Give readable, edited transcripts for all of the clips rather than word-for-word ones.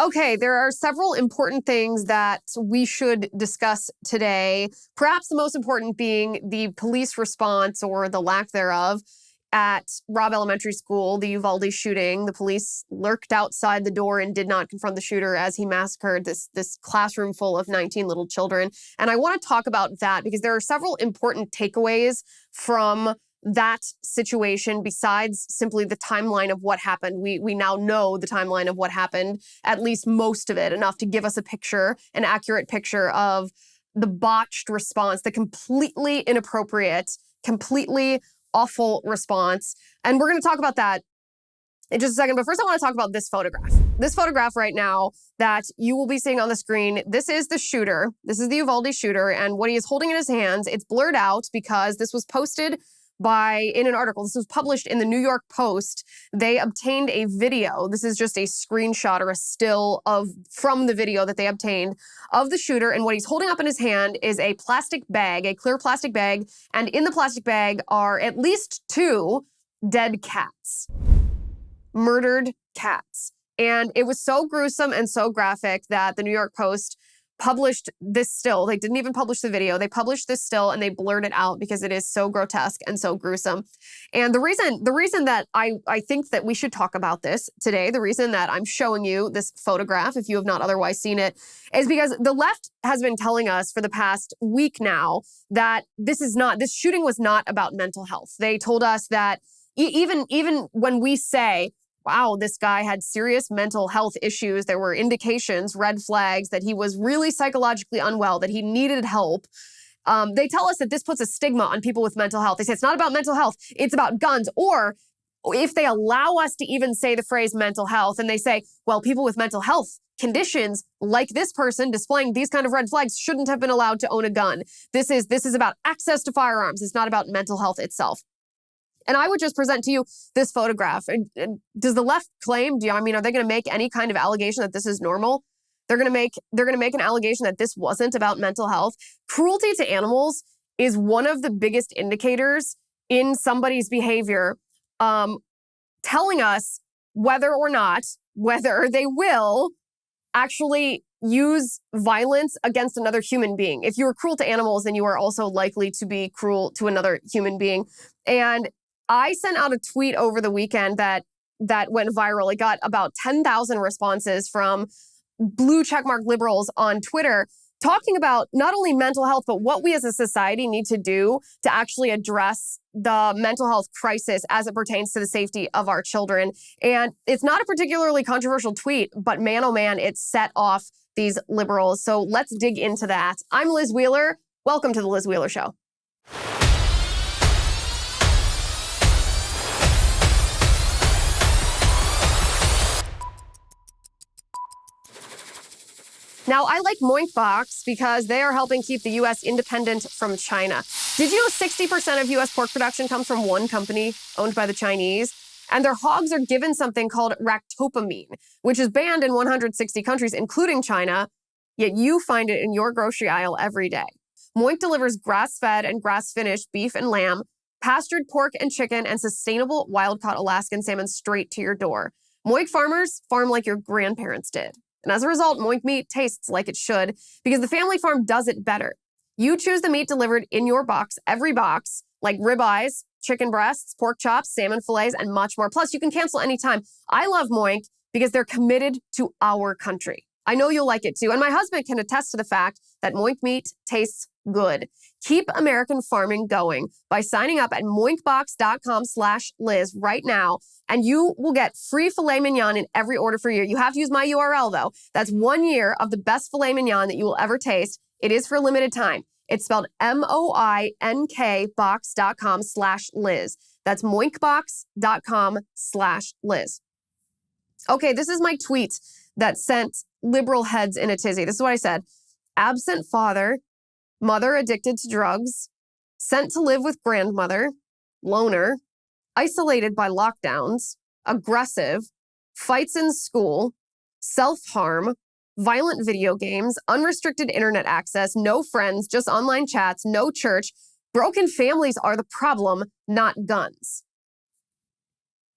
Okay, there are several important things that we should discuss today. Perhaps the most important being the police response or the lack thereof at Robb Elementary School, the Uvalde shooting. The police lurked outside the door and did not confront the shooter as he massacred this classroom full of 19 little children. And I want to talk about that because there are several important takeaways from that situation besides simply the timeline of what happened. We now know the timeline of what happened, at least most of it, enough to give us a picture, an accurate picture of the botched response, the completely inappropriate, completely awful response. And we're going to talk about that in just a second. But first I want to talk about this photograph. This photograph right now that you will be seeing on the screen, this is the shooter. This is the Uvalde shooter. And what he is holding in his hands, it's blurred out because this was posted in an article. This was published in the New York Post. They obtained a video. This is just a screenshot or a still from the video that they obtained of the shooter. And what he's holding up in his hand is a plastic bag, a clear plastic bag. And in the plastic bag are at least 2 dead cats, murdered cats. And it was so gruesome and so graphic that the New York Post published this still. They didn't even publish the video. They published this still and they blurred it out because it is so grotesque and so gruesome. And the reason that I think that we should talk about this today, the reason that I'm showing you this photograph, if you have not otherwise seen it, is because the left has been telling us for the past week now that this shooting was not about mental health. They told us that even when we say, wow, this guy had serious mental health issues, there were indications, red flags, that he was really psychologically unwell, that he needed help. They tell us that this puts a stigma on people with mental health. They say it's not about mental health, it's about guns. Or if they allow us to even say the phrase mental health and they say, well, people with mental health conditions like this person displaying these kind of red flags shouldn't have been allowed to own a gun. This is about access to firearms. It's not about mental health itself. And I would just present to you this photograph. And does the left claim, are they going to make any kind of allegation that this is normal? They're going to make an allegation that this wasn't about mental health. Cruelty to animals is one of the biggest indicators in somebody's behavior, telling us whether they will actually use violence against another human being. If you are cruel to animals, then you are also likely to be cruel to another human being. And I sent out a tweet over the weekend that went viral. It got about 10,000 responses from blue checkmark liberals on Twitter talking about not only mental health, but what we as a society need to do to actually address the mental health crisis as it pertains to the safety of our children. And it's not a particularly controversial tweet, but man, oh man, it set off these liberals. So let's dig into that. I'm Liz Wheeler. Welcome to The Liz Wheeler Show. Now, I like Moinkbox because they are helping keep the U.S. independent from China. Did you know 60% of U.S. pork production comes from one company owned by the Chinese? And their hogs are given something called ractopamine, which is banned in 160 countries, including China, yet you find it in your grocery aisle every day. Moink delivers grass-fed and grass-finished beef and lamb, pastured pork and chicken, and sustainable wild-caught Alaskan salmon straight to your door. Moink farmers farm like your grandparents did. And as a result, Moink meat tastes like it should because the family farm does it better. You choose the meat delivered in your box, every box, like ribeyes, chicken breasts, pork chops, salmon fillets, and much more. Plus, you can cancel anytime. I love Moink because they're committed to our country. I know you'll like it too. And my husband can attest to the fact that Moink meat tastes good. Keep American farming going by signing up at moinkbox.com/Liz right now, and you will get free filet mignon in every order for a year. You have to use my URL though. That's 1 year of the best filet mignon that you will ever taste. It is for a limited time. It's spelled MOINK box.com/Liz. That's moinkbox.com/Liz. Okay, this is my tweet that sent liberal heads in a tizzy. This is what I said. Absent father, mother addicted to drugs, sent to live with grandmother, loner, isolated by lockdowns, aggressive, fights in school, self-harm, violent video games, unrestricted internet access, no friends, just online chats, no church. Broken families are the problem, not guns.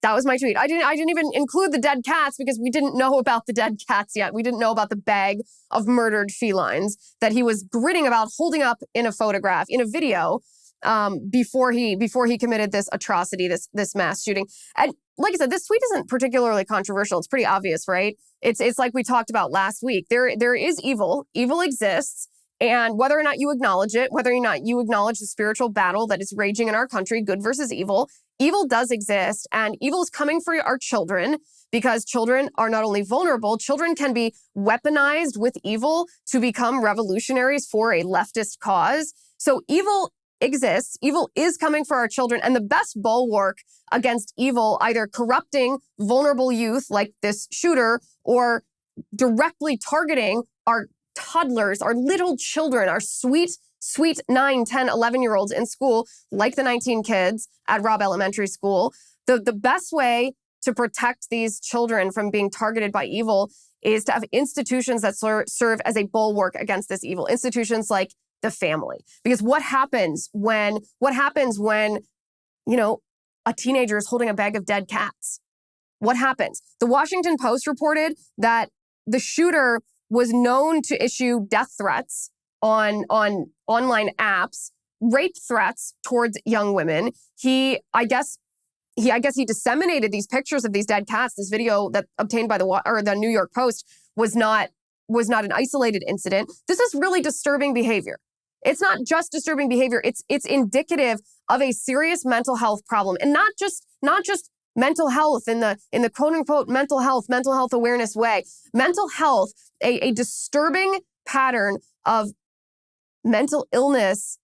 That was my tweet. I didn't even include the dead cats because we didn't know about the dead cats yet. We didn't know about the bag of murdered felines that he was gritting about, holding up in a photograph, in a video, before he committed this atrocity, this mass shooting. And like I said, this tweet isn't particularly controversial. It's pretty obvious, right? It's like we talked about last week. There is evil. Evil exists. And whether or not you acknowledge it, whether or not you acknowledge the spiritual battle that is raging in our country, good versus evil does exist. And evil is coming for our children because children are not only vulnerable, children can be weaponized with evil to become revolutionaries for a leftist cause. So evil exists. Evil is coming for our children. And the best bulwark against evil, either corrupting vulnerable youth like this shooter or directly targeting our toddlers, our little children, our sweet 9, 10, 11-year-olds in school, like the 19 kids at Robb Elementary School. The best way to protect these children from being targeted by evil is to have institutions that serve as a bulwark against this evil. Institutions like the family. Because what happens when, a teenager is holding a bag of dead cats? What happens? The Washington Post reported that the shooter was known to issue death threats on online apps, rape threats towards young women. He disseminated these pictures of these dead cats. This video that obtained by the New York Post was not an isolated incident. This is really disturbing behavior. It's not just disturbing behavior. It's indicative of a serious mental health problem, and not just mental health in the quote unquote mental health awareness way. Mental health, a disturbing pattern of mental illness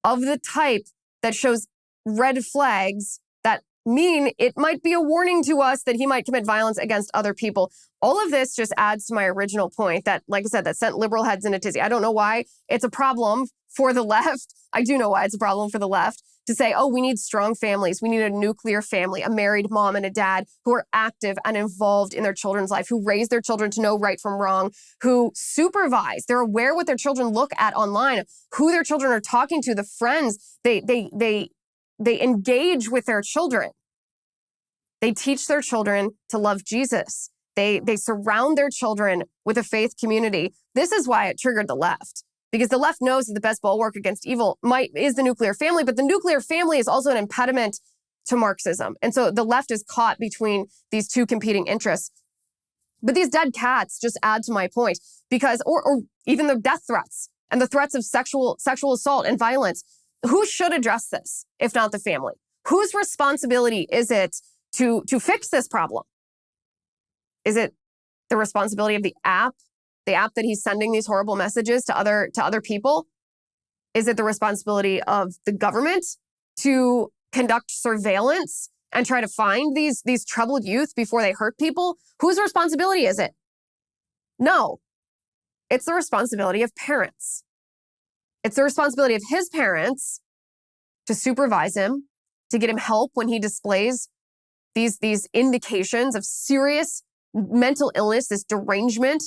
of the type that shows red flags that mean it might be a warning to us that he might commit violence against other people. All of this just adds to my original point that, like I said, that sent liberal heads in a tizzy. I don't know why it's a problem for the left. I do know why it's a problem for the left to say, oh, we need strong families. We need a nuclear family, a married mom and a dad who are active and involved in their children's life, who raise their children to know right from wrong, who supervise. They're aware what their children look at online, who their children are talking to, the friends they engage with their children. They teach their children to love Jesus. They surround their children with a faith community. This is why it triggered the left. Because the left knows that the best bulwark against evil is the nuclear family, but the nuclear family is also an impediment to Marxism. And so the left is caught between these two competing interests. But these dead cats just add to my point because, or even the death threats and the threats of sexual assault and violence. Who should address this, if not the family? Whose responsibility is it to fix this problem? Is it the responsibility of the app that he's sending these horrible messages to other people? Is it the responsibility of the government to conduct surveillance and try to find these troubled youth before they hurt people? Whose responsibility is it? No, it's the responsibility of parents. It's the responsibility of his parents to supervise him, to get him help when he displays these indications of serious mental illness, this derangement,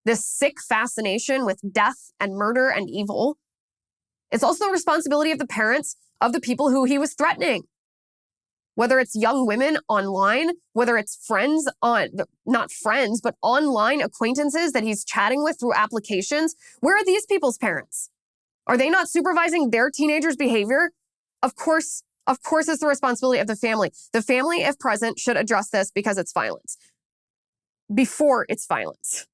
this sick fascination with death and murder and evil. It's also the responsibility of the parents of the people who he was threatening. Whether it's young women online, whether it's not friends, but online acquaintances that he's chatting with through applications. Where are these people's parents? Are they not supervising their teenagers' behavior? Of course, it's the responsibility of the family. The family, if present, should address this because it's violence. Before it's violence.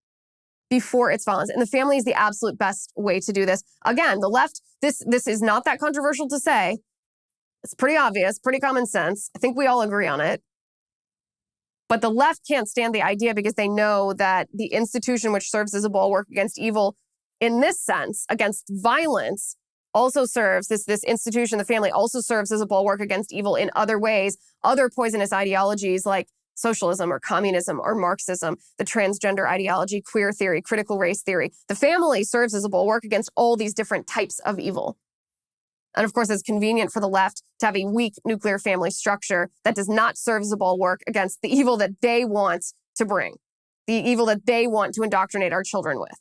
And the family is the absolute best way to do this. Again, the left, this is not that controversial to say. It's pretty obvious, pretty common sense. I think we all agree on it. But the left can't stand the idea because they know that the institution which serves as a bulwark against evil in this sense, against violence, also serves, this institution, the family, also serves as a bulwark against evil in other ways, other poisonous ideologies like socialism or communism or Marxism, the transgender ideology, queer theory, critical race theory. The family serves as a bulwark against all these different types of evil. And of course, it's convenient for the left to have a weak nuclear family structure that does not serve as a bulwark against the evil that they want to bring, the evil that they want to indoctrinate our children with.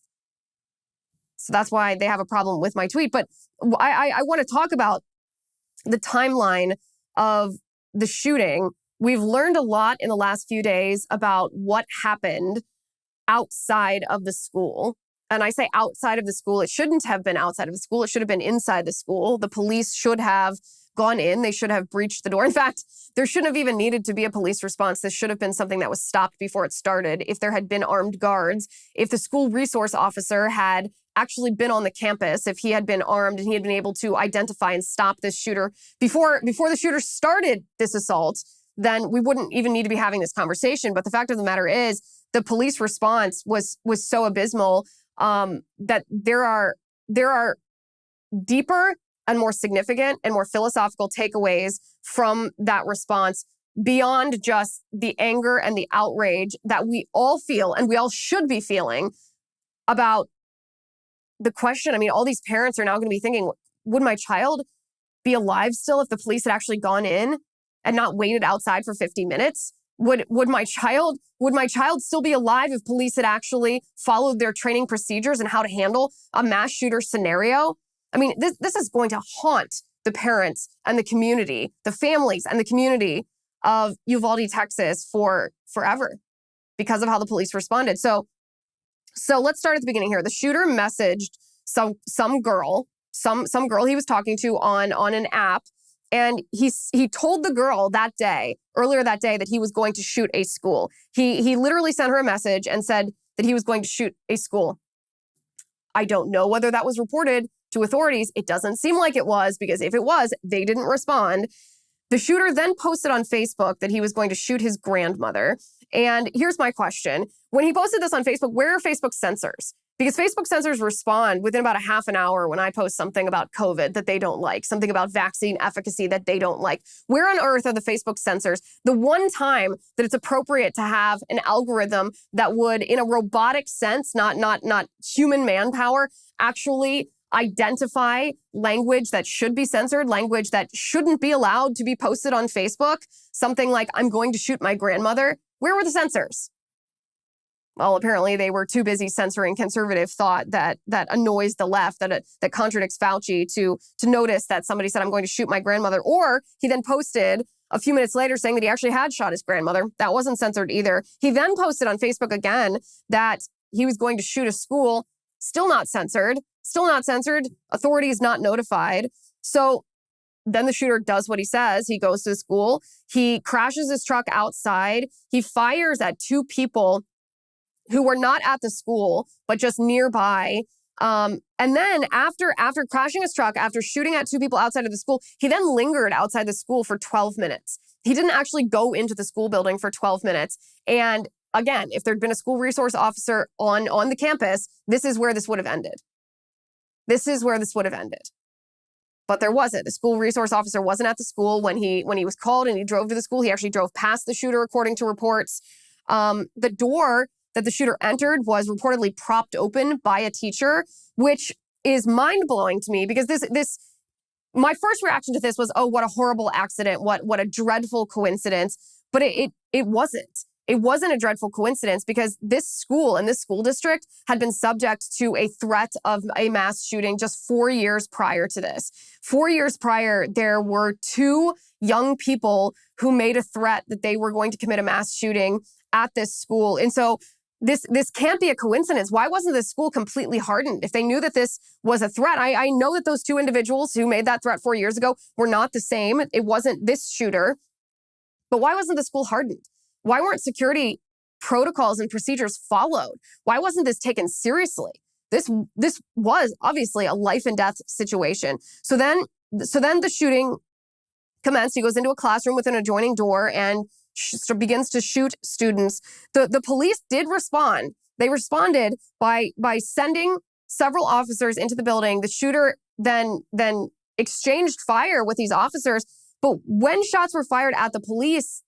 So that's why they have a problem with my tweet. But I want to talk about the timeline of the shooting we've learned a lot in the last few days about what happened outside of the school. And I say outside of the school, it shouldn't have been outside of the school. It should have been inside the school. The police should have gone in. They should have breached the door. In fact, there shouldn't have even needed to be a police response. This should have been something that was stopped before it started. If there had been armed guards, if the school resource officer had actually been on the campus, if he had been armed and he had been able to identify and stop this shooter before the shooter started this assault, then we wouldn't even need to be having this conversation. But the fact of the matter is, the police response was so abysmal that there are deeper and more significant and more philosophical takeaways from that response beyond just the anger and the outrage that we all feel and we all should be feeling about the question. I mean, all these parents are now going to be thinking, would my child be alive still if the police had actually gone in and not waited outside for 50 minutes? Would my child still be alive if police had actually followed their training procedures and how to handle a mass shooter scenario? I mean, this is going to haunt the parents and the community, the families and the community of Uvalde, Texas for forever because of how the police responded. So let's start at the beginning here. The shooter messaged some girl he was talking to on an app. And he told the girl earlier that day, that he was going to shoot a school. He literally sent her a message and said that he was going to shoot a school. I don't know whether that was reported to authorities. It doesn't seem like it was, because if it was, they didn't respond. The shooter then posted on Facebook that he was going to shoot his grandmother. And here's my question. When he posted this on Facebook, where are Facebook censors? Because Facebook censors respond within about a half an hour when I post something about COVID that they don't like, something about vaccine efficacy that they don't like. Where on earth are the Facebook censors? The one time that it's appropriate to have an algorithm that would, in a robotic sense, not human manpower, actually identify language that should be censored, language that shouldn't be allowed to be posted on Facebook, something like, I'm going to shoot my grandmother. Where were the censors? Well, apparently they were too busy censoring conservative thought that annoys the left, that contradicts Fauci, to notice that somebody said, I'm going to shoot my grandmother. Or he then posted a few minutes later saying that he actually had shot his grandmother. That wasn't censored either. He then posted on Facebook again that he was going to shoot a school. Still not censored. Authorities not notified. So then the shooter does what he says. He goes to the school. He crashes his truck outside. He fires at two people who were not at the school, but just nearby. And then after crashing his truck, after shooting at two people outside of the school, he then lingered outside the school for 12 minutes. He didn't actually go into the school building for 12 minutes. And again, if there'd been a school resource officer on the campus, this is where this would have ended. But there wasn't. The school resource officer wasn't at the school when he was called, and he drove to the school. He actually drove past the shooter, according to reports. The door that the shooter entered was reportedly propped open by a teacher, which is mind-blowing to me, because my first reaction to this was, oh, what a horrible accident, what a dreadful coincidence. But it wasn't. It wasn't a dreadful coincidence, because this school and this school district had been subject to a threat of a mass shooting just 4 years prior to this. 4 years prior, there were two young people who made a threat that they were going to commit a mass shooting at this school. And so this can't be a coincidence. Why wasn't this school completely hardened? If they knew that this was a threat, I know that those two individuals who made that threat 4 years ago were not the same. It wasn't this shooter. But why wasn't the school hardened? Why weren't security protocols and procedures followed? Why wasn't this taken seriously? This was obviously a life and death situation. So then the shooting commenced. He goes into a classroom with an adjoining door and begins to shoot students. The police did respond. They responded by sending several officers into the building. The shooter then exchanged fire with these officers. But when shots were fired at the police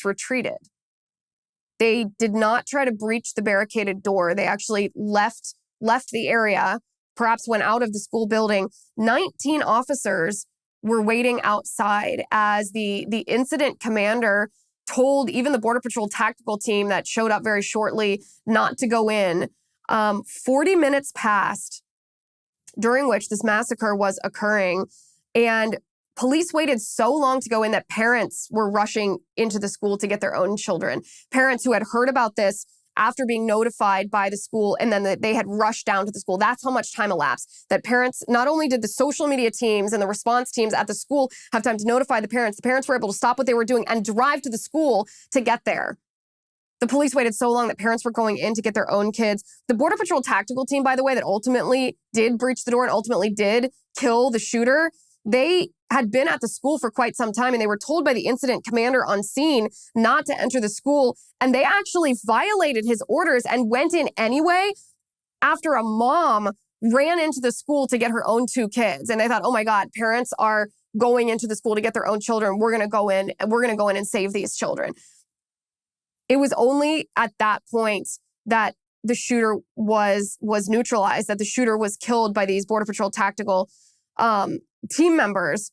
retreated. They did not try to breach the barricaded door. They actually left the area, perhaps went out of the school building. 19 officers were waiting outside as the incident commander told even the Border Patrol tactical team that showed up very shortly not to go in. 40 minutes passed during which this massacre was occurring. And Police waited so long to go in that parents were rushing into the school to get their own children. Parents who had heard about this after being notified by the school, and then they had rushed down to the school. That's how much time elapsed. That parents, not only did the social media teams and the response teams at the school have time to notify the parents were able to stop what they were doing and drive to the school to get there. The police waited so long that parents were going in to get their own kids. The Border Patrol tactical team, by the way, that ultimately did breach the door and ultimately did kill the shooter, they had been at the school for quite some time, and they were told by the incident commander on scene not to enter the school. And they actually violated his orders and went in anyway after a mom ran into the school to get her own 2 kids. And they thought, oh my God, parents are going into the school to get their own children. We're going to go in and save these children. It was only at that point that the shooter was neutralized, that the shooter was killed by these Border Patrol tactical team members.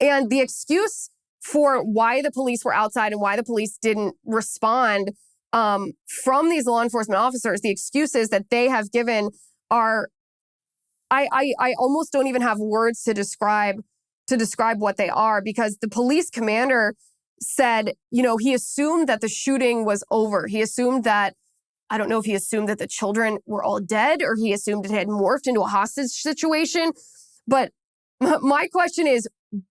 And the excuse for why the police were outside and why the police didn't respond from these law enforcement officers, the excuses that they have given are, I almost don't even have words to describe what they are, because the police commander said, he assumed that the shooting was over. He assumed that, I don't know if he assumed that the children were all dead or he assumed it had morphed into a hostage situation. But my question is,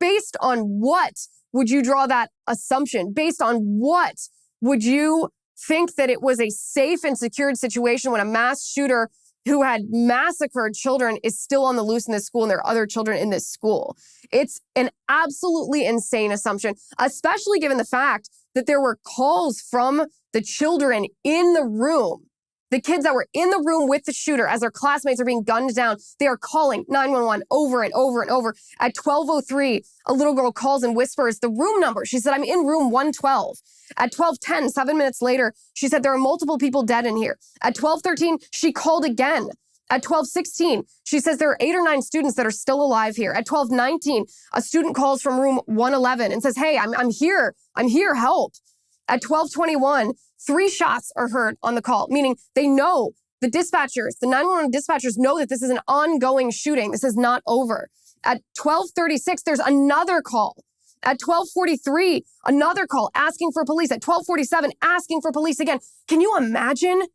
based on what would you draw that assumption? Based on what would you think that it was a safe and secured situation when a mass shooter who had massacred children is still on the loose in this school and there are other children in this school? It's an absolutely insane assumption, especially given the fact that there were calls from the children in the room. The kids that were in the room with the shooter as their classmates are being gunned down, they are calling 911 over and over and over. At 12:03, a little girl calls and whispers the room number. She said, I'm in room 112. At 12:10, 7 minutes later, she said, there are multiple people dead in here. At 12:13, she called again. At 12:16, she says there are 8 or 9 students that are still alive here. At 12:19, a student calls from room 111 and says, hey, I'm here, help. At 12:21, 3 shots are heard on the call, meaning they know, the 911 dispatchers know that this is an ongoing shooting. This is not over. At 12:36, there's another call. At 12:43, another call asking for police. At 12:47, asking for police again. Can you imagine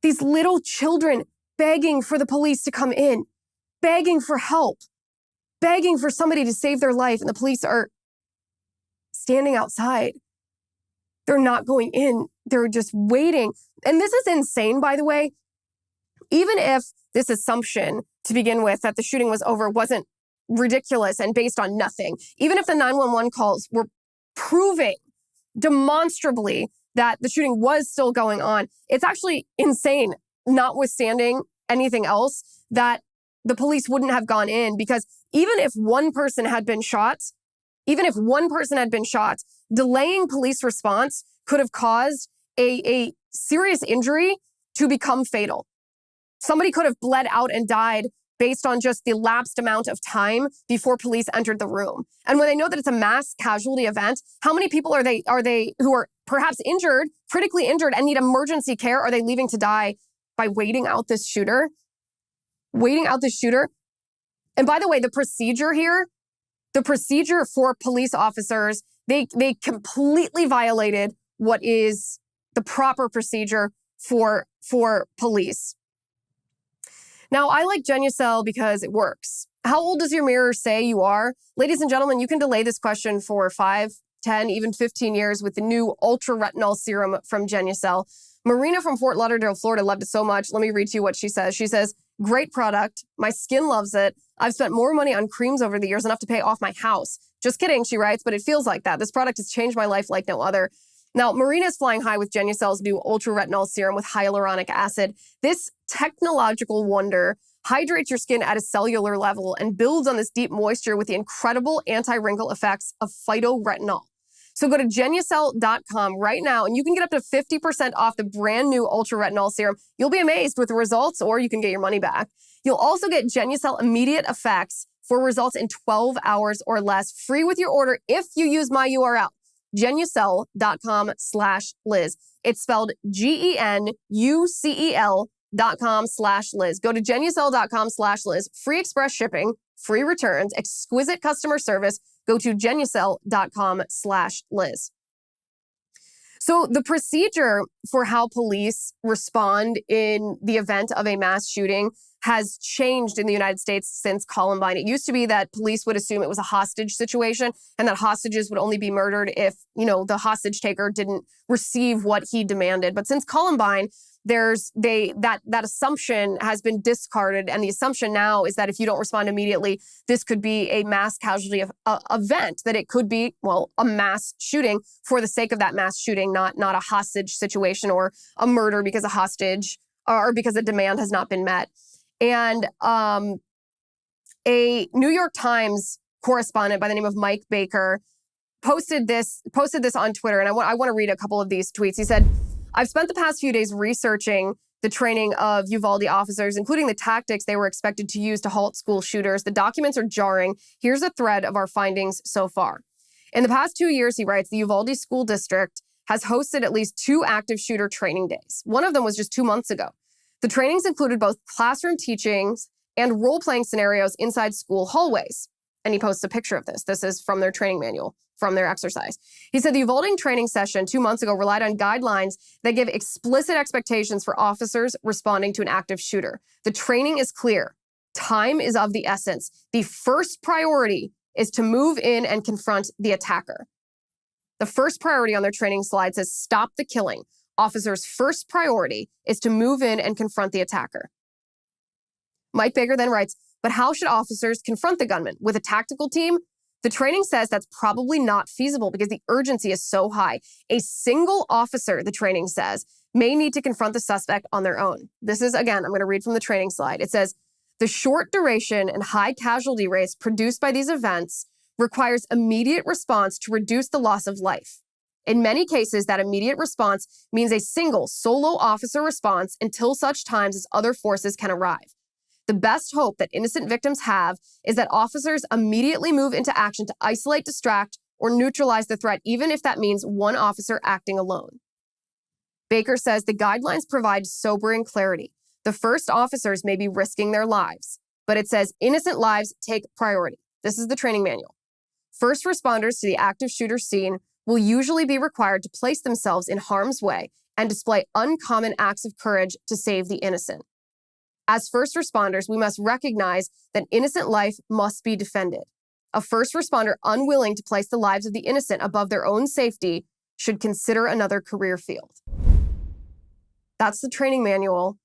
these little children begging for the police to come in, begging for help, begging for somebody to save their life, and the police are standing outside? They're not going in. They're just waiting. And this is insane, by the way. Even if this assumption to begin with that the shooting was over wasn't ridiculous and based on nothing, even if the 911 calls were proving demonstrably that the shooting was still going on, it's actually insane, notwithstanding anything else, that the police wouldn't have gone in, because even if one person had been shot, delaying police response could have caused a serious injury to become fatal. Somebody could have bled out and died based on just the lapsed amount of time before police entered the room. And when they know that it's a mass casualty event, how many people are they who are perhaps injured, critically injured, and need emergency care, are they leaving to die by waiting out this shooter? And by the way, the procedure for police officers, they completely violated what is the proper procedure for police. Now, I like Genucel because it works. How old does your mirror say you are? Ladies and gentlemen, you can delay this question for 5, 10, even 15 years with the new Ultra Retinol Serum from Genucel. Marina from Fort Lauderdale, Florida loved it so much. Let me read to you what she says. She says, great product. My skin loves it. I've spent more money on creams over the years, enough to pay off my house. Just kidding, she writes, but it feels like that. This product has changed my life like no other. Now, Marina is flying high with Genucel's new Ultra Retinol Serum with hyaluronic acid. This technological wonder hydrates your skin at a cellular level and builds on this deep moisture with the incredible anti-wrinkle effects of phytoretinol. So go to Genucel.com right now and you can get up to 50% off the brand new Ultra Retinol Serum. You'll be amazed with the results, or you can get your money back. You'll also get Genucel Immediate Effects for results in 12 hours or less, free with your order if you use my URL, Genucel.com/Liz. It's spelled Genucel genucel.com/Liz. Go to genucel.com/Liz. Free express shipping, free returns, exquisite customer service. Go to genucel.com/Liz. So the procedure for how police respond in the event of a mass shooting has changed in the United States since Columbine. It used to be that police would assume it was a hostage situation and that hostages would only be murdered if, the hostage taker didn't receive what he demanded. But since Columbine, that assumption has been discarded, and the assumption now is that if you don't respond immediately, this could be a mass casualty event, that it could be, a mass shooting for the sake of that mass shooting, not a hostage situation or a murder because a hostage or because a demand has not been met. And a New York Times correspondent by the name of Mike Baker posted this on Twitter, and I want to read a couple of these tweets. He said, "I've spent the past few days researching the training of Uvalde officers, including the tactics they were expected to use to halt school shooters. The documents are jarring. Here's a thread of our findings so far. In the past 2 years," he writes, "the Uvalde School District has hosted at least 2 active shooter training days. One of them was just 2 months ago. The trainings included both classroom teachings and role-playing scenarios inside school hallways." And he posts a picture of this. This is from their training manual, from their exercise. He said the Uvalde training session 2 months ago relied on guidelines that give explicit expectations for officers responding to an active shooter. The training is clear. Time is of the essence. The first priority is to move in and confront the attacker. The first priority on their training slide says, "Stop the killing." Officers' first priority is to move in and confront the attacker. Mike Baker then writes, "But how should officers confront the gunman? With a tactical team? The training says that's probably not feasible because the urgency is so high. A single officer," the training says, "may need to confront the suspect on their own." This is, again, I'm going to read from the training slide. It says, "The short duration and high casualty rates produced by these events requires immediate response to reduce the loss of life. In many cases, that immediate response means a single solo officer response until such times as other forces can arrive. The best hope that innocent victims have is that officers immediately move into action to isolate, distract, or neutralize the threat, even if that means one officer acting alone." Baker says the guidelines provide sobering clarity. The first officers may be risking their lives, but it says innocent lives take priority. This is the training manual. First responders to the active shooter scene will usually be required to place themselves in harm's way and display uncommon acts of courage to save the innocent. As first responders, we must recognize that innocent life must be defended. A first responder unwilling to place the lives of the innocent above their own safety should consider another career field. That's the training manual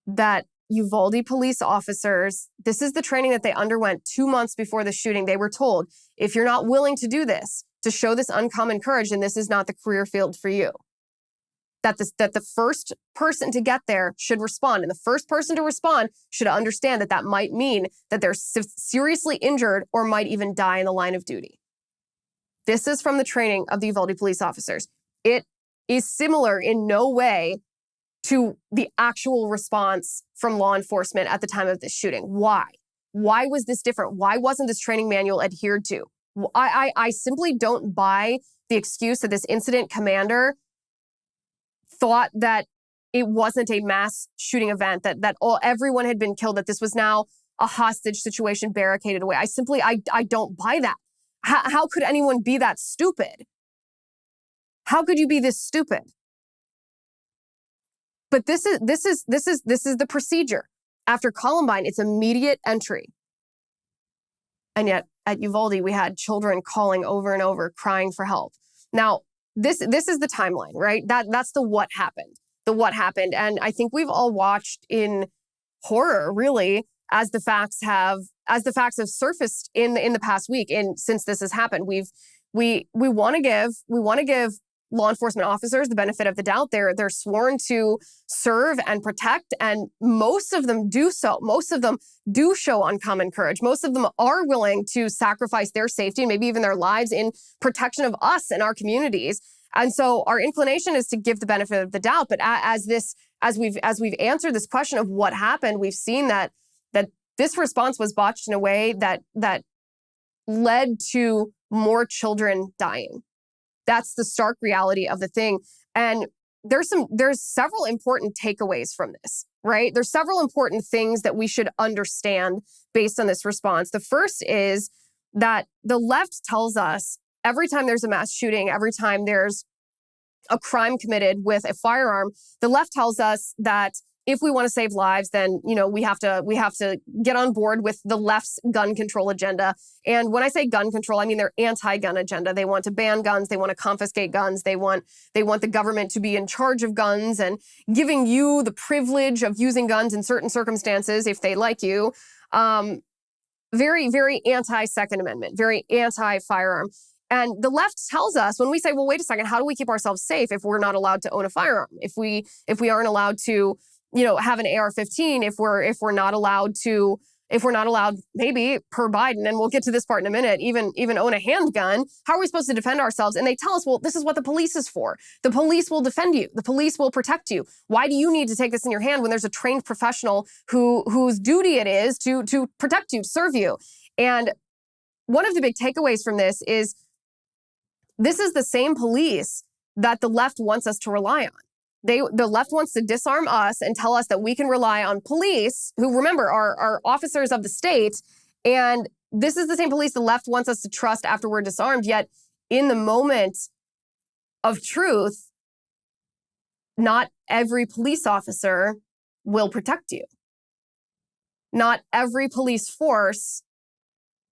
that Uvalde police officers, this is the training that they underwent 2 months before the shooting. They were told, if you're not willing to do this, to show this uncommon courage, then this is not the career field for you. That the first person to get there should respond. And the first person to respond should understand that that might mean that they're seriously injured or might even die in the line of duty. This is from the training of the Uvalde police officers. It is similar in no way to the actual response from law enforcement at the time of this shooting. Why? Why was this different? Why wasn't this training manual adhered to? I simply don't buy the excuse that this incident commander thought that it wasn't a mass shooting event, that everyone had been killed, that this was now a hostage situation barricaded away. I don't buy that. How could anyone be that stupid? How could you be this stupid? But this is the procedure. After Columbine, it's immediate entry. And yet at Uvalde, we had children calling over and over, crying for help. Now, this is the timeline, right? That's the what happened. And I think we've all watched in horror, really, as the facts have surfaced in the past week. And since this has happened, we want to give law enforcement officers the benefit of the doubt. They're sworn to serve and protect, and most of them do so. Most of them do show uncommon courage. Most of them are willing to sacrifice their safety and maybe even their lives in protection of us and our communities. And so our inclination is to give the benefit of the doubt. But as we've answered this question of what happened, we've seen that this response was botched in a way that led to more children dying. That's the stark reality of the thing. And there's several important takeaways from this, right? There's several important things that we should understand based on this response. The first is that the left tells us every time there's a mass shooting, every time there's a crime committed with a firearm, the left tells us that if we want to save lives, then, we have to get on board with the left's gun control agenda. And when I say gun control, I mean their anti-gun agenda. They want to ban guns. They want to confiscate guns. They want the government to be in charge of guns and giving you the privilege of using guns in certain circumstances if they like you. Very, very anti-Second Amendment, very anti-firearm. And the left tells us when we say, well, wait a second, how do we keep ourselves safe if we're not allowed to own a firearm? If we aren't allowed to, have an AR-15, if we're not allowed maybe per Biden, and we'll get to this part in a minute, even own a handgun, how are we supposed to defend ourselves? And they tell us, well, this is what the police is for. The police will defend you. The police will protect you. Why do you need to take this in your hand when there's a trained professional whose duty it is to protect you, to serve you? And one of the big takeaways from this is the same police that the left wants us to rely on. The left wants to disarm us and tell us that we can rely on police who, remember, are officers of the state. And this is the same police the left wants us to trust after we're disarmed. Yet in the moment of truth, not every police officer will protect you. Not every police force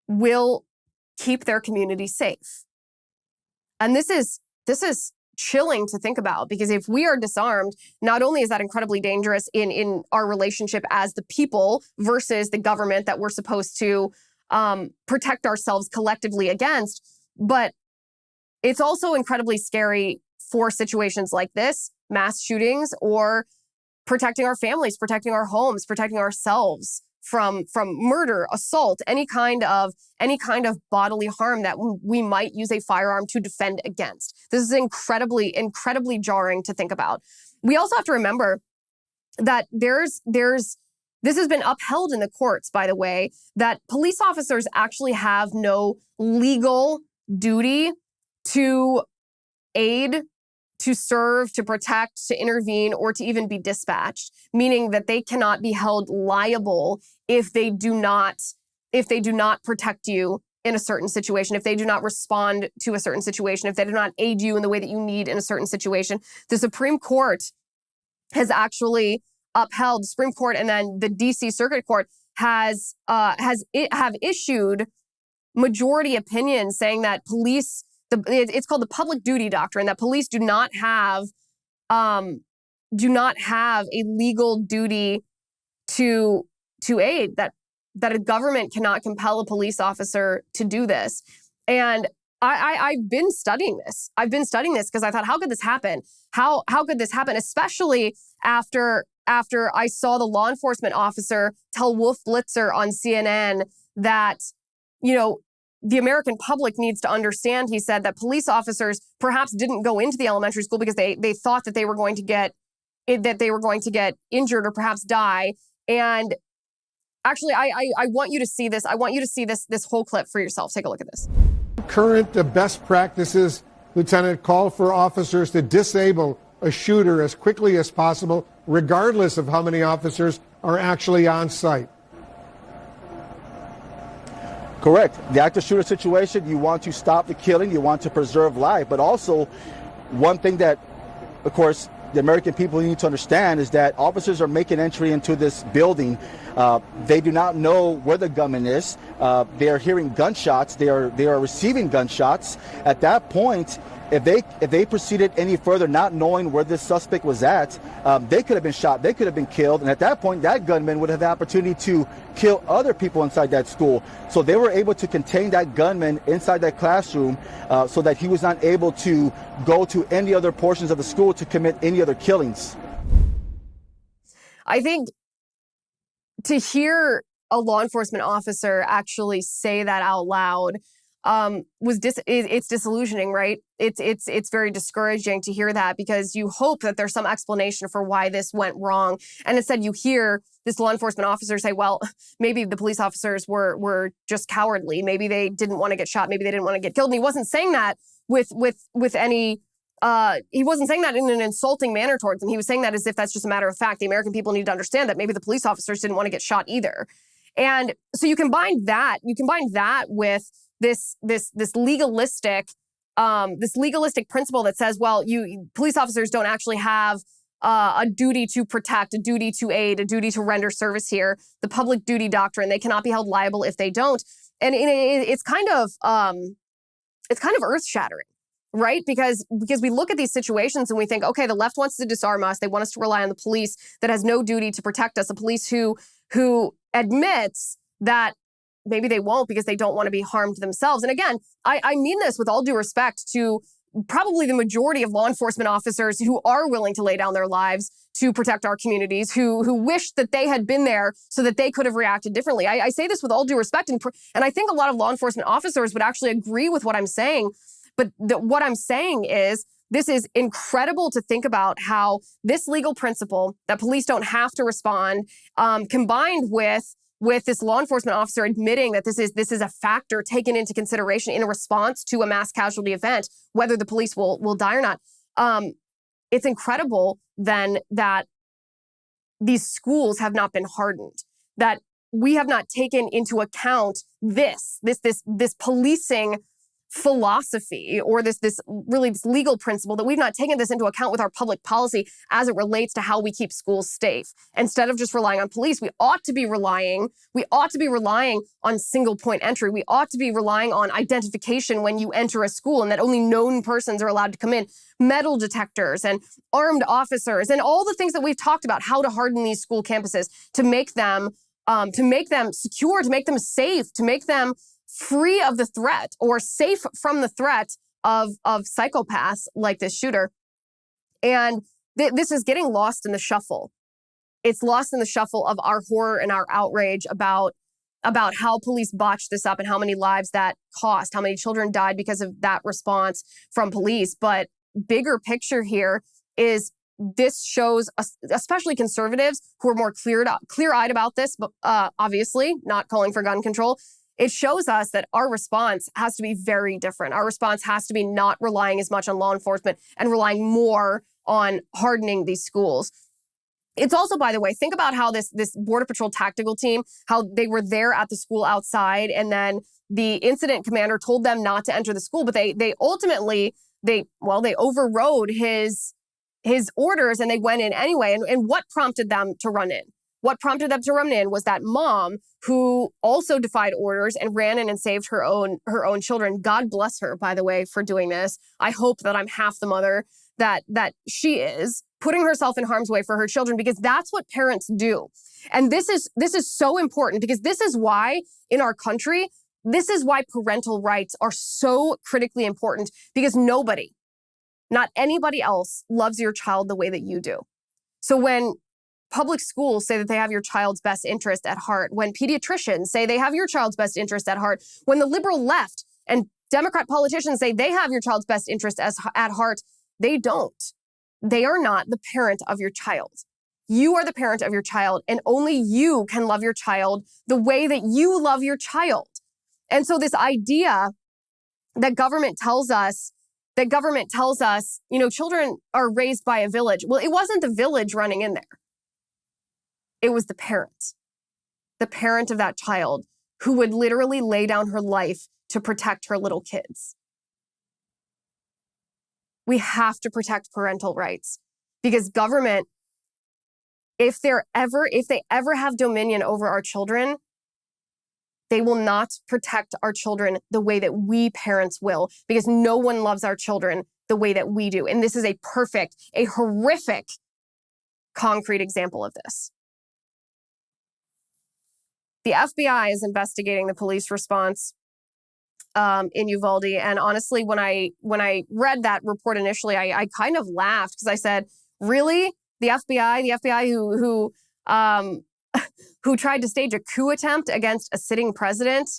will keep their community safe. And this is chilling to think about, because if we are disarmed, not only is that incredibly dangerous in our relationship as the people versus the government that we're supposed to protect ourselves collectively against, but it's also incredibly scary for situations like this, mass shootings, or protecting our families, protecting our homes, protecting ourselves from murder, assault, any kind of bodily harm that we might use a firearm to defend against. This is incredibly, incredibly jarring to think about. We also have to remember that this has been upheld in the courts, by the way, that police officers actually have no legal duty to aid, to serve, to protect, to intervene, or to even be dispatched, meaning that they cannot be held liable if they do not protect you in a certain situation, if they do not respond to a certain situation, if they do not aid you in the way that you need in a certain situation. The Supreme Court has actually upheld, the Supreme Court and then the DC Circuit Court have issued majority opinions saying that police, it's called the public duty doctrine, that police do not have a legal duty to aid, that a government cannot compel a police officer to do this. And I've been studying this. I've been studying this because I thought, how could this happen? How could this happen? Especially after I saw the law enforcement officer tell Wolf Blitzer on CNN that, the American public needs to understand, he said, that police officers perhaps didn't go into the elementary school because they thought that they were going to get injured or perhaps die. And actually, I want you to see this. I want you to see this whole clip for yourself. Take a look at this. Current best practices, Lieutenant, call for officers to disable a shooter as quickly as possible, regardless of how many officers are actually on site. Correct. The active shooter situation, you want to stop the killing, you want to preserve life, but also one thing that, of course, the American people need to understand is that officers are making entry into this building. They do not know where the gunman is. They are hearing gunshots. They are receiving gunshots. At that point, if they proceeded any further, not knowing where this suspect was at, they could have been shot. They could have been killed. And at that point, that gunman would have the opportunity to kill other people inside that school. So they were able to contain that gunman inside that classroom so that he was not able to go to any other portions of the school to commit any other killings. I think to hear a law enforcement officer actually say that out loud it's disillusioning, right? It's very discouraging to hear that, because you hope that there's some explanation for why this went wrong. And instead you hear this law enforcement officer say, well, maybe the police officers were just cowardly. Maybe they didn't want to get shot. Maybe they didn't want to get killed. And he wasn't saying that with any he wasn't saying that in an insulting manner towards them. He was saying that as if that's just a matter of fact. The American people need to understand that maybe the police officers didn't want to get shot either. And so you combine that with this legalistic principle that says, well, police officers don't actually have a duty to protect, a duty to aid, a duty to render service here. The public duty doctrine, they cannot be held liable if they don't. And it's kind of earth shattering, right? Because we look at these situations and we think, okay, the left wants to disarm us. They want us to rely on the police that has no duty to protect us. A police who admits that maybe they won't because they don't want to be harmed themselves. And again, I mean this with all due respect to probably the majority of law enforcement officers who are willing to lay down their lives to protect our communities, who wish that they had been there so that they could have reacted differently. I say this with all due respect, and I think a lot of law enforcement officers would actually agree with what I'm saying. But what I'm saying is, this is incredible to think about how this legal principle that police don't have to respond, combined with this law enforcement officer admitting that this is a factor taken into consideration in a response to a mass casualty event, whether the police will die or not. It's incredible then that these schools have not been hardened, that we have not taken into account this policing philosophy or this legal principle, that we've not taken this into account with our public policy as it relates to how we keep schools safe. Instead of just relying on police, we ought to be relying on single point entry. We ought to be relying on identification when you enter a school, and that only known persons are allowed to come in, metal detectors and armed officers, and all the things that we've talked about, how to harden these school campuses to make them secure, to make them safe, to make them free of the threat or safe from the threat of psychopaths like this shooter. And this is getting lost in the shuffle. It's lost in the shuffle of our horror and our outrage about how police botched this up and how many lives that cost, how many children died because of that response from police. But bigger picture here is, this shows, especially conservatives who are more clear-eyed about this, but obviously not calling for gun control. It shows us that our response has to be very different. Our response has to be not relying as much on law enforcement and relying more on hardening these schools. It's also, by the way, think about how this Border Patrol tactical team, how they were there at the school outside, and then the incident commander told them not to enter the school, but they ultimately overrode his orders and they went in anyway. And what prompted them to run in? What prompted them to run in was that mom who also defied orders and ran in and saved her own children. God bless her, by the way, for doing this. I hope that I'm half the mother that she is, putting herself in harm's way for her children, because that's what parents do. And this is so important, because this is why in our country, this is why parental rights are so critically important, because nobody, not anybody else, loves your child the way that you do. So when public schools say that they have your child's best interest at heart, when pediatricians say they have your child's best interest at heart, when the liberal left and Democrat politicians say they have your child's best interest at heart, they don't. They are not the parent of your child. You are the parent of your child, and only you can love your child the way that you love your child. And so this idea that government tells us, children are raised by a village. Well, it wasn't the village running in there. It was the parent of that child, who would literally lay down her life to protect her little kids. We have to protect parental rights, because government, if they ever have dominion over our children, they will not protect our children the way that we parents will, because no one loves our children the way that we do. And this is a horrific, concrete example of this. The FBI is investigating the police response in Uvalde. And honestly, when I read that report initially, I kind of laughed, because I said, really? The FBI who tried to stage a coup attempt against a sitting president?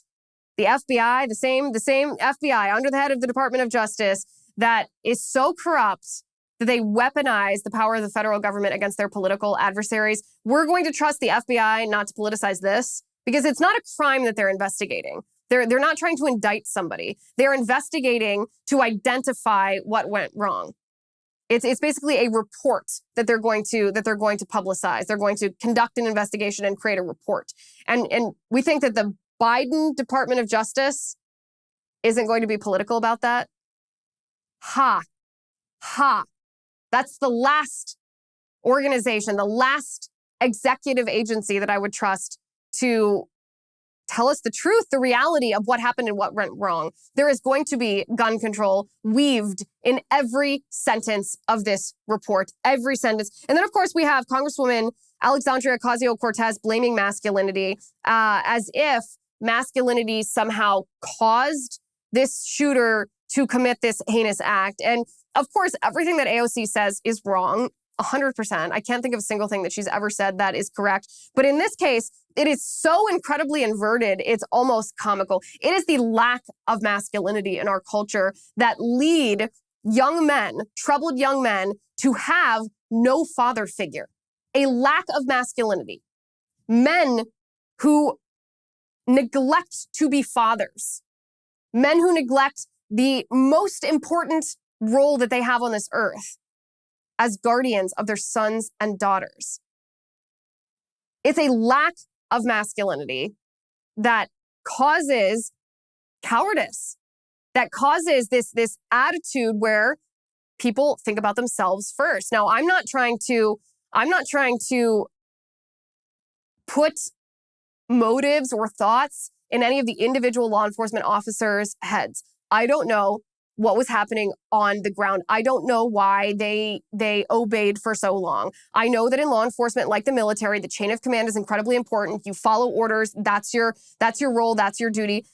The FBI, the same FBI under the head of the Department of Justice, that is so corrupt that they weaponize the power of the federal government against their political adversaries. We're going to trust the FBI not to politicize this, because it's not a crime that they're investigating. They're not trying to indict somebody. They're investigating to identify what went wrong. It's basically a report that they're going to publicize. They're going to conduct an investigation and create a report. And we think that the Biden Department of Justice isn't going to be political about that. Ha. That's the last organization, the last executive agency that I would trust to tell us the truth, the reality of what happened and what went wrong. There is going to be gun control weaved in every sentence of this report, every sentence. And then, of course, we have Congresswoman Alexandria Ocasio-Cortez blaming masculinity as if masculinity somehow caused this shooter to commit this heinous act. And of course, everything that AOC says is wrong, 100%. I can't think of a single thing that she's ever said that is correct. But in this case, it is so incredibly inverted, it's almost comical. It is the lack of masculinity in our culture that lead young men, troubled young men, to have no father figure. A lack of masculinity. Men who neglect to be fathers. Men who neglect the most important role that they have on this earth as guardians of their sons and daughters. It's a lack of masculinity that causes cowardice, that causes this attitude where people think about themselves first. Now, I'm not trying to put motives or thoughts in any of the individual law enforcement officers' heads. I don't know what was happening on the ground. I don't know why they obeyed for so long. I know that in law enforcement, like the military, the chain of command is incredibly important. You follow orders. That's your role. That's your duty.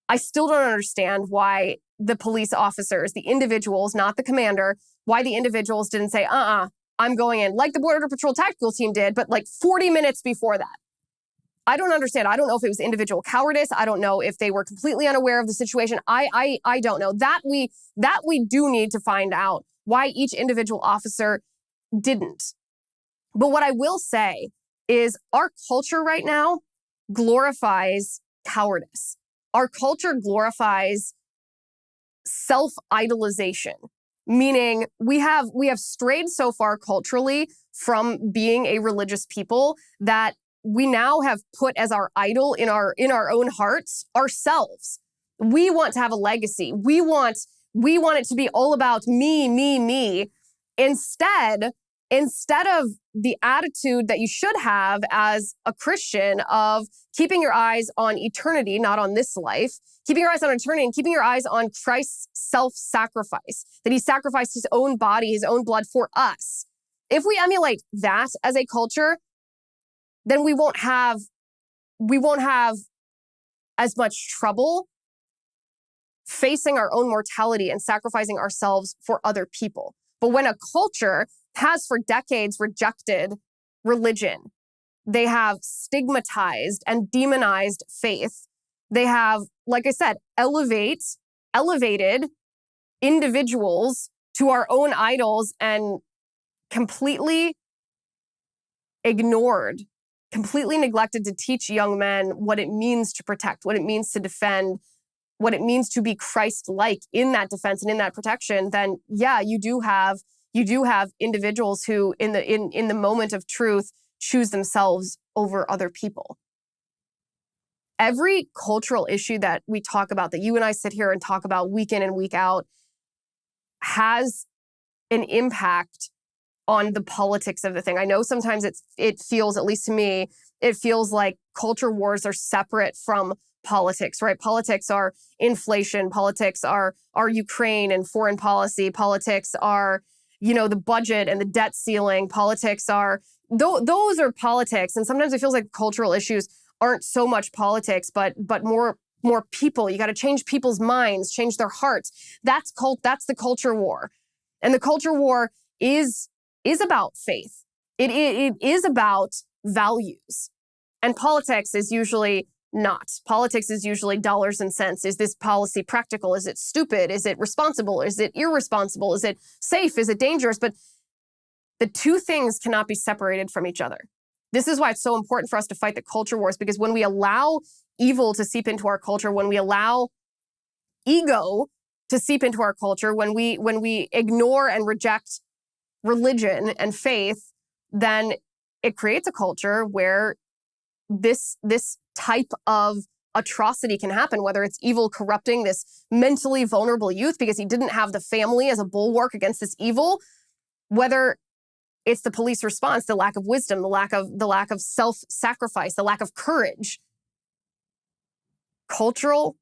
I still don't understand why the police officers, the individuals, not the commander, why the individuals didn't say, I'm going in, like the Border Patrol tactical team did, but like 40 minutes before that. I don't understand. I don't know if it was individual cowardice. I don't know if they were completely unaware of the situation. I don't know. That we do need to find out why each individual officer didn't. But what I will say is our culture right now glorifies cowardice. Our culture glorifies self-idolization, meaning we have strayed so far culturally from being a religious people that we now have put as our idol in our own hearts ourselves. We want to have a legacy. We want it to be all about me. Instead of the attitude that you should have as a Christian of keeping your eyes on eternity, not on this life, keeping your eyes on eternity and keeping your eyes on Christ's self-sacrifice, that he sacrificed his own body, his own blood for us. If we emulate that as a culture, then we won't have as much trouble facing our own mortality and sacrificing ourselves for other people. But when a culture has for decades rejected religion, they have stigmatized and demonized faith. They have, like I said, elevated individuals to our own idols and completely neglected to teach young men what it means to protect, what it means to defend, what it means to be Christ-like in that defense and in that protection, then yeah, you do have individuals who in the moment of truth choose themselves over other people. Every cultural issue that we talk about, that you and I sit here and talk about week in and week out, has an impact on the politics of the thing. I know sometimes it feels, at least to me, it feels like culture wars are separate from politics, right? Politics are inflation. Politics are Ukraine and foreign policy. Politics are, the budget and the debt ceiling. Politics are, those are politics. And sometimes it feels like cultural issues aren't so much politics, but more people. You got to change people's minds, change their hearts. That's the culture war. And the culture war is about faith. It is about values. And politics is usually not. Politics is usually dollars and cents. Is this policy practical? Is it stupid? Is it responsible? Is it irresponsible? Is it safe? Is it dangerous? But the two things cannot be separated from each other. This is why it's so important for us to fight the culture wars, because when we allow evil to seep into our culture, when we allow ego to seep into our culture, when we ignore and reject religion and faith, then it creates a culture where this type of atrocity can happen, whether it's evil corrupting this mentally vulnerable youth because he didn't have the family as a bulwark against this evil, whether it's the police response, the lack of wisdom, the lack of self-sacrifice, the lack of courage. Cultural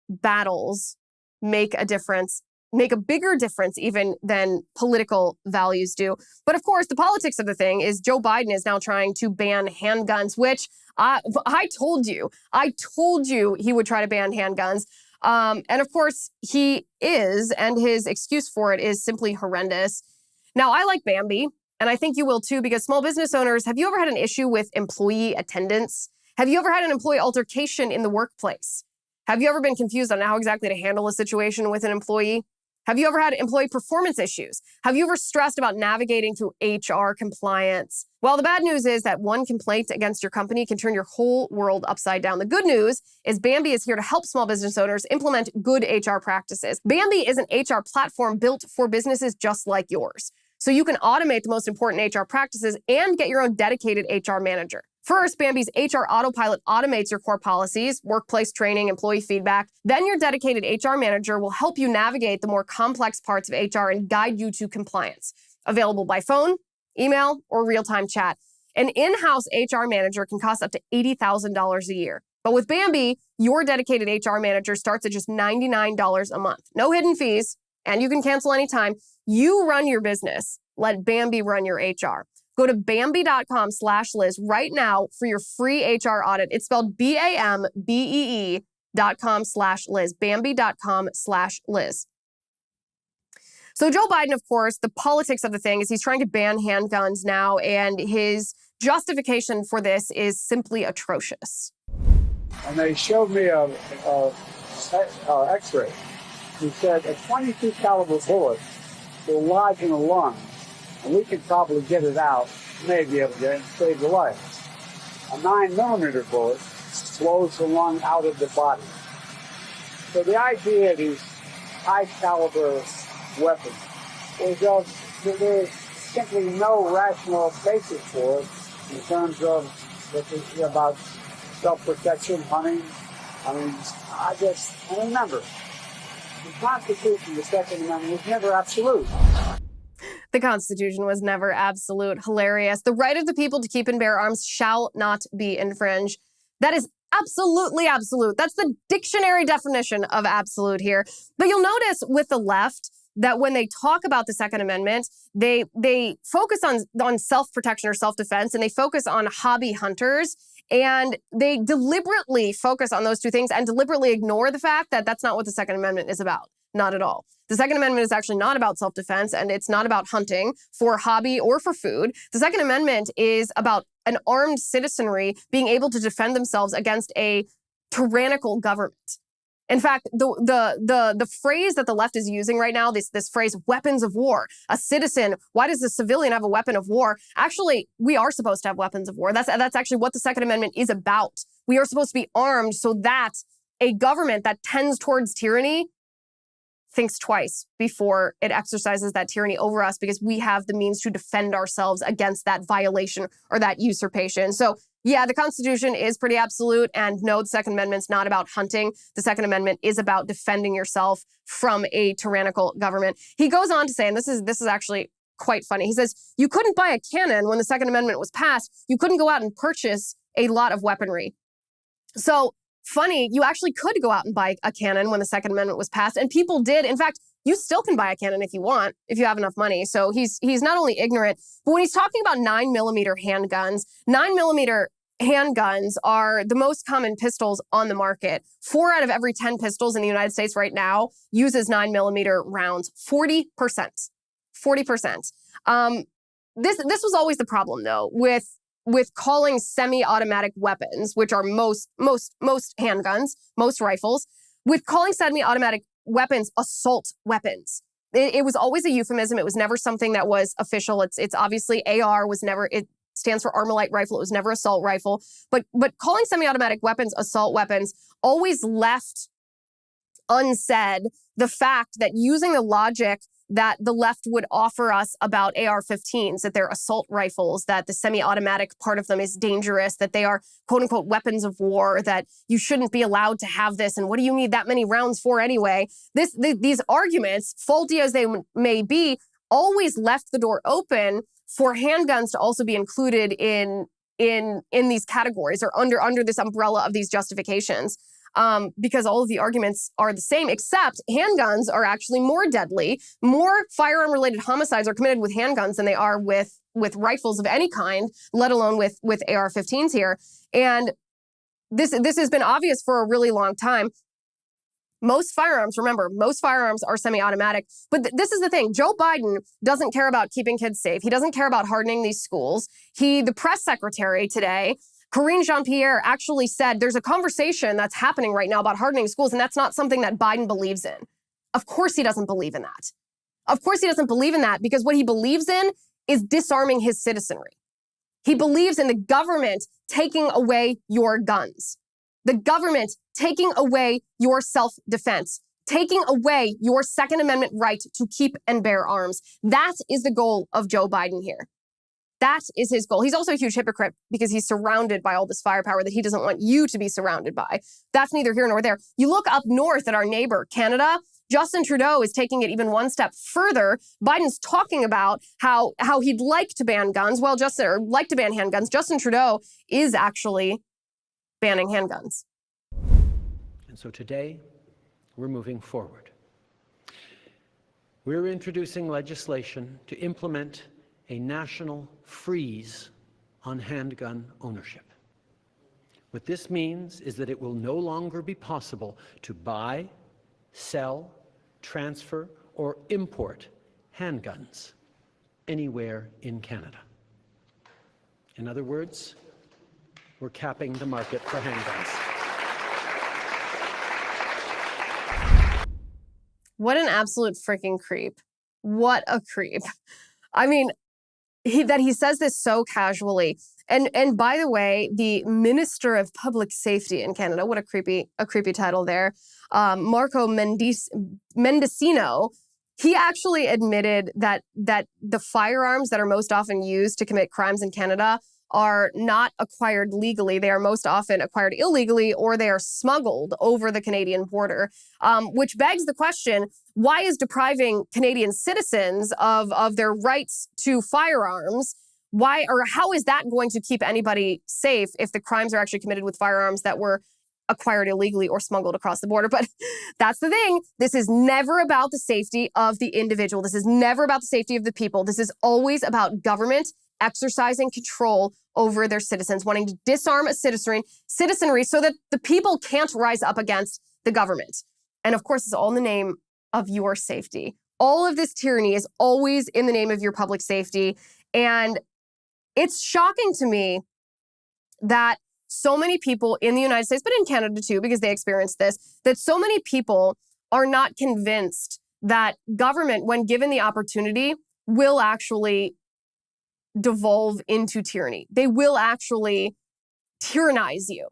battles make a difference, make a bigger difference even than political values do. But of course, the politics of the thing is Joe Biden is now trying to ban handguns, which I told you he would try to ban handguns. And of course he is, and his excuse for it is simply horrendous. Now, I like Bambi, and I think you will too, because small business owners, have you ever had an issue with employee attendance? Have you ever had an employee altercation in the workplace? Have you ever been confused on how exactly to handle a situation with an employee? Have you ever had employee performance issues? Have you ever stressed about navigating through HR compliance? Well, the bad news is that one complaint against your company can turn your whole world upside down. The good news is Bambi is here to help small business owners implement good HR practices. Bambi is an HR platform built for businesses just like yours, so you can automate the most important HR practices and get your own dedicated HR manager. First, Bambi's HR Autopilot automates your core policies, workplace training, employee feedback. Then your dedicated HR manager will help you navigate the more complex parts of HR and guide you to compliance. Available by phone, email, or real-time chat. An in-house HR manager can cost up to $80,000 a year. But with Bambi, your dedicated HR manager starts at just $99 a month. No hidden fees, and you can cancel anytime. You run your business. Let Bambi run your HR. Go to Bambi.com/Liz right now for your free HR audit. It's spelled BAMBEE.com/Liz. Bambi.com/Liz. So Joe Biden, of course, the politics of the thing is he's trying to ban handguns now, and his justification for this is simply atrocious. And they showed me a X-ray. He said a .22 caliber bullet will lodge in a lung, and we could probably get it out, maybe able to get it and save the life. A 9mm bullet blows the lung out of the body. So the idea of these high caliber weapons is there's simply no rational basis for it in terms of about self-protection, hunting. I mean, and remember, the Constitution, the Second Amendment, was never absolute. The Constitution was never absolute. Hilarious. The right of the people to keep and bear arms shall not be infringed. That is absolutely absolute. That's the dictionary definition of absolute here. But you'll notice with the left that when they talk about the Second Amendment, they focus on self-protection or self-defense, and they focus on hobby hunters, and they deliberately focus on those two things and deliberately ignore the fact that that's not what the Second Amendment is about. Not at all. The Second Amendment is actually not about self-defense, and it's not about hunting for hobby or for food. The Second Amendment is about an armed citizenry being able to defend themselves against a tyrannical government. In fact, the phrase that the left is using right now, this phrase, weapons of war, a citizen, why does the civilian have a weapon of war? Actually, we are supposed to have weapons of war. That's actually what the Second Amendment is about. We are supposed to be armed so that a government that tends towards tyranny thinks twice before it exercises that tyranny over us, because we have the means to defend ourselves against that violation or that usurpation. So yeah, the Constitution is pretty absolute, and no, the Second Amendment's not about hunting. The Second Amendment is about defending yourself from a tyrannical government. He goes on to say, and this is actually quite funny. He says, you couldn't buy a cannon when the Second Amendment was passed. You couldn't go out and purchase a lot of weaponry. So funny, you actually could go out and buy a cannon when the Second Amendment was passed, and people did. In fact, you still can buy a cannon if you want, if you have enough money. So he's not only ignorant, but when he's talking about 9mm handguns, 9mm handguns are the most common pistols on the market. 4 out of every 10 pistols in the United States right now uses 9mm rounds. 40%. 40%. This was always the problem, though, with calling semi-automatic weapons, which are most handguns, most rifles, with calling semi-automatic weapons assault weapons. It was always a euphemism. It was never something that was official. It's obviously AR was never, it stands for Armalite rifle. It was never assault rifle. But calling semi-automatic weapons assault weapons always left unsaid the fact that using the logic that the left would offer us about AR-15s, that they're assault rifles, that the semi-automatic part of them is dangerous, that they are quote-unquote weapons of war, that you shouldn't be allowed to have this, and what do you need that many rounds for anyway? These arguments, faulty as they may be, always left the door open for handguns to also be included in these categories or under this umbrella of these justifications. Because all of the arguments are the same, except handguns are actually more deadly. More firearm-related homicides are committed with handguns than they are with rifles of any kind, let alone with AR-15s here. And this has been obvious for a really long time. Most firearms are semi-automatic. But this is the thing. Joe Biden doesn't care about keeping kids safe. He doesn't care about hardening these schools. The press secretary today, Karine Jean-Pierre, actually said there's a conversation that's happening right now about hardening schools, and that's not something that Biden believes in. Of course he doesn't believe in that. Of course he doesn't believe in that, because what he believes in is disarming his citizenry. He believes in the government taking away your guns, the government taking away your self-defense, taking away your Second Amendment right to keep and bear arms. That is the goal of Joe Biden here. That is his goal. He's also a huge hypocrite because he's surrounded by all this firepower that he doesn't want you to be surrounded by. That's neither here nor there. You look up north at our neighbor, Canada. Justin Trudeau is taking it even one step further. Biden's talking about how he'd like to ban guns. Well, like to ban handguns. Justin Trudeau is actually banning handguns. And so today, we're moving forward. We're introducing legislation to implement a national freeze on handgun ownership. What this means is that it will no longer be possible to buy, sell, transfer, or import handguns anywhere in Canada. In other words, we're capping the market for handguns. What an absolute freaking creep. What a creep. I mean, he says this so casually. And by the way, the Minister of Public Safety in Canada, what a creepy title there, Marco Mendicino, he actually admitted that the firearms that are most often used to commit crimes in Canada are not acquired legally. They are most often acquired illegally, or they are smuggled over the Canadian border, which begs the question, why is depriving Canadian citizens of their rights to firearms, how is that going to keep anybody safe if the crimes are actually committed with firearms that were acquired illegally or smuggled across the border? But that's the thing. This is never about the safety of the individual. This is never about the safety of the people. This is always about government exercising control over their citizens, wanting to disarm a citizenry so that the people can't rise up against the government. And of course, it's all in the name of your safety. All of this tyranny is always in the name of your public safety. And it's shocking to me that so many people in the United States, but in Canada too, because they experienced this, that so many people are not convinced that government, when given the opportunity, will actually devolve into tyranny. They will actually tyrannize you.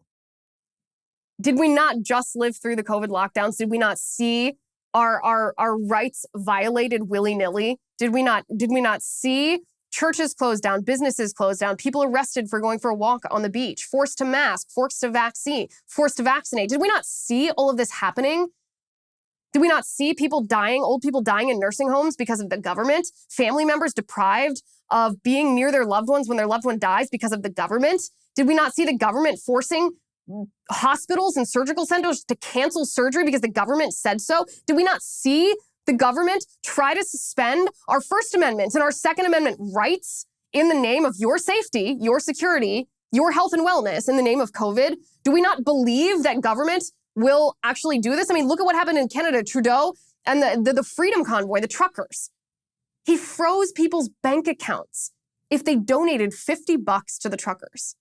Did we not just live through the COVID lockdowns? Did we not see our rights violated willy-nilly? Did we not see churches closed down, businesses closed down, people arrested for going for a walk on the beach, forced to mask, forced to vaccinate? Did we not see all of this happening? Did we not see people dying, old people dying in nursing homes because of the government? Family members deprived of being near their loved ones when their loved one dies because of the government? Did we not see the government forcing hospitals and surgical centers to cancel surgery because the government said so? Did we not see the government try to suspend our First Amendment and our Second Amendment rights in the name of your safety, your security, your health and wellness, in the name of COVID? Do we not believe that government will actually do this? I mean, look at what happened in Canada. Trudeau and the Freedom Convoy, the truckers. He froze people's bank accounts if they donated $50 to the truckers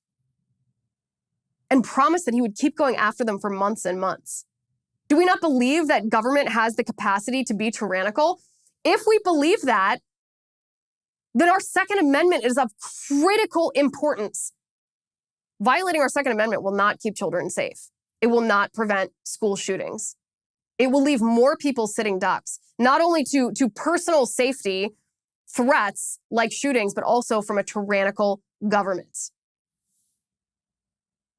and promised that he would keep going after them for months and months. Do we not believe that government has the capacity to be tyrannical? If we believe that, then our Second Amendment is of critical importance. Violating our Second Amendment will not keep children safe. It will not prevent school shootings. It will leave more people sitting ducks, not only to personal safety threats like shootings, but also from a tyrannical government.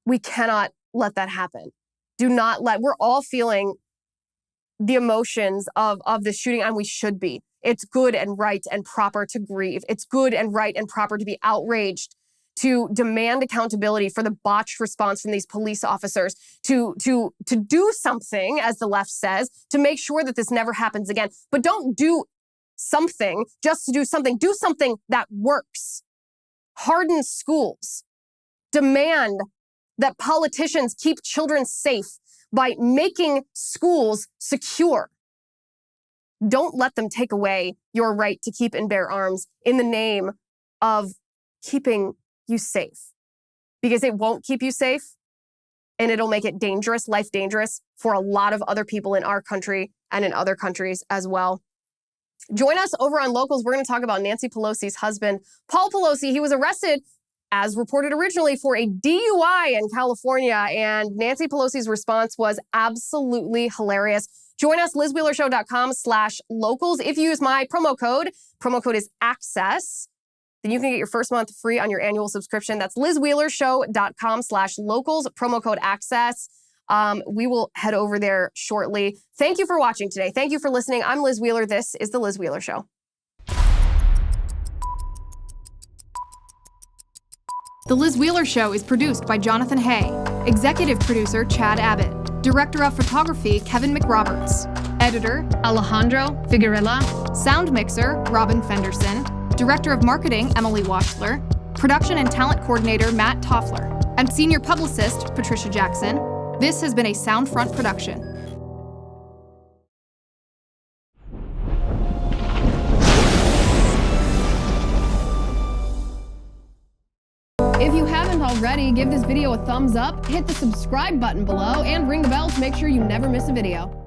We cannot let that happen. We're all feeling the emotions of this shooting, and we should be. It's good and right and proper to grieve. It's good and right and proper to be outraged, to demand accountability for the botched response from these police officers, to do something, as the left says, to make sure that this never happens again. But don't do something just to do something. Do something that works. Harden schools. Demand that politicians keep children safe by making schools secure. Don't let them take away your right to keep and bear arms in the name of keeping you safe. Because it won't keep you safe, and it'll make it dangerous, life dangerous, for a lot of other people in our country and in other countries as well. Join us over on Locals. We're going to talk about Nancy Pelosi's husband, Paul Pelosi. He was arrested, as reported originally, for a DUI in California, and Nancy Pelosi's response was absolutely hilarious. Join us, LizWheelerShow.com/locals. If you use my promo code is ACCESS, then you can get your first month free on your annual subscription. That's LizWheelerShow.com/locals, promo code ACCESS. We will head over there shortly. Thank you for watching today. Thank you for listening. I'm Liz Wheeler. This is The Liz Wheeler Show. The Liz Wheeler Show is produced by Jonathan Hay, executive producer Chad Abbott, director of photography Kevin McRoberts, editor Alejandro Figuerella, sound mixer Robin Fenderson, director of marketing Emily Washler, production and talent coordinator Matt Toffler, and senior publicist Patricia Jackson. This has been a Soundfront production. If you haven't already, give this video a thumbs up, hit the subscribe button below, and ring the bell to make sure you never miss a video.